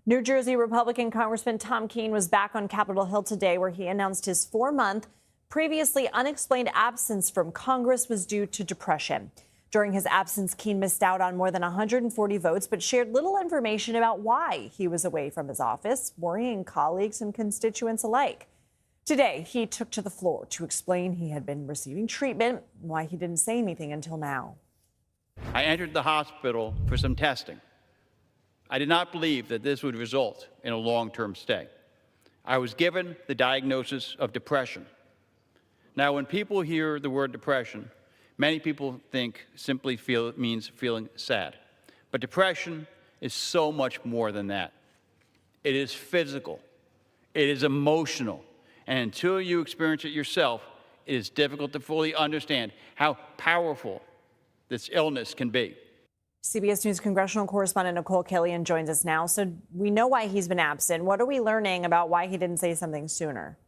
New Jersey Republican Congressman Tom Kean was back on Capitol Hill today, where he announced his 4-month, previously unexplained absence from Congress was due to depression. During his absence, Kean missed out on more than 140 votes, but shared little information about why he was away from his office, worrying colleagues and constituents alike. Today, he took to the floor to explain he had been receiving treatment and why he didn't say anything until now. I entered the hospital for some testing. I did not believe that this would result in a long-term stay. I was given the diagnosis of depression. Now, when people hear the word depression, many people think simply it means feeling sad. But depression is so much more than that. It is physical. It is emotional. And until you experience it yourself, it is difficult to fully understand how powerful this illness can be. CBS News congressional correspondent Nikole Killion joins us now. So we know why he's been absent. What are we learning about why he didn't say something sooner?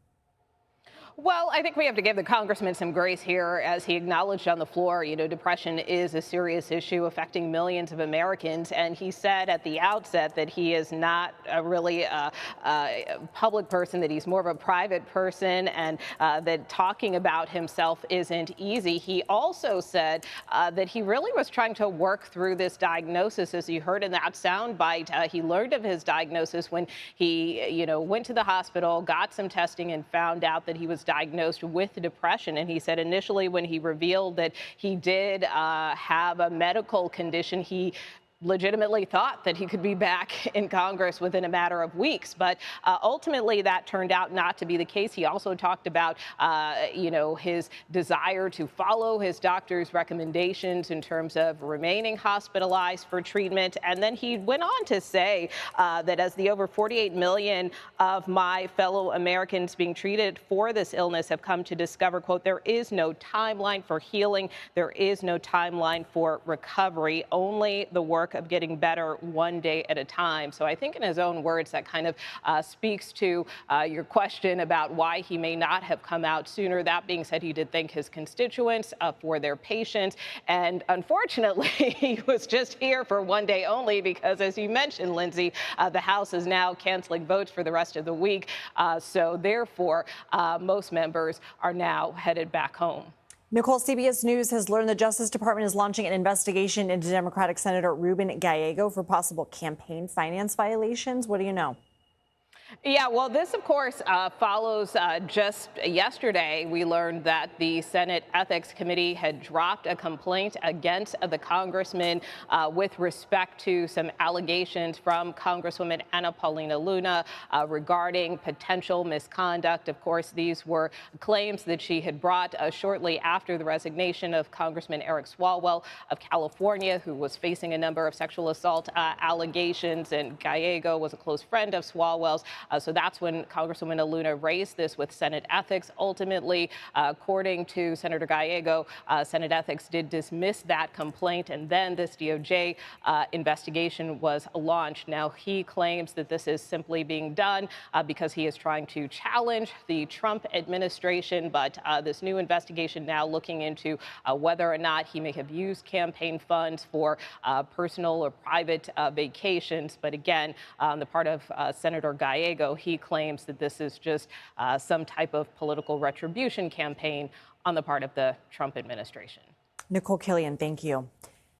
Well, I think we have to give the congressman some grace here, as he acknowledged on the floor, depression is a serious issue affecting millions of Americans. And he said at the outset that he is not really a public person, that he's more of a private person, and that talking about himself isn't easy. He also said that he really was trying to work through this diagnosis. As you heard in that soundbite, he learned of his diagnosis when he, went to the hospital, got some testing, and found out that he was diagnosed with depression. And he said initially, when he revealed that he did have a medical condition, he legitimately thought that he could be back in Congress within a matter of weeks. But ultimately, that turned out not to be the case. He also talked about, his desire to follow his doctor's recommendations in terms of remaining hospitalized for treatment. And then he went on to say that as the over 48 million of my fellow Americans being treated for this illness have come to discover, quote, there is no timeline for healing. There is no timeline for recovery, only the work of getting better one day at a time. So I think in his own words, that kind of speaks to your question about why he may not have come out sooner. That being said, he did thank his constituents for their patience. And unfortunately, he was just here for one day only because, as you mentioned, Lindsay, the House is now canceling votes for the rest of the week. So therefore, most members are now headed back home. Nikole, CBS News has learned the Justice Department is launching an investigation into Democratic Senator Ruben Gallego for possible campaign finance violations. What do you know? Yeah, well, this, of course, follows just yesterday. We learned that the Senate Ethics Committee had dropped a complaint against the congressman with respect to some allegations from Congresswoman Anna Paulina Luna regarding potential misconduct. Of course, these were claims that she had brought shortly after the resignation of Congressman Eric Swalwell of California, who was facing a number of sexual assault allegations, and Gallego was a close friend of Swalwell's. So that's when Congresswoman Luna raised this with Senate Ethics. Ultimately, according to Senator Gallego, Senate Ethics did dismiss that complaint, and then this DOJ investigation was launched. Now, he claims that this is simply being done because he is trying to challenge the Trump administration, but this new investigation now looking into whether or not he may have used campaign funds for personal or private vacations. But again, on the part of Senator Gallego, he claims that this is just some type of political retribution campaign on the part of the Trump administration. Nikole Killion, thank you.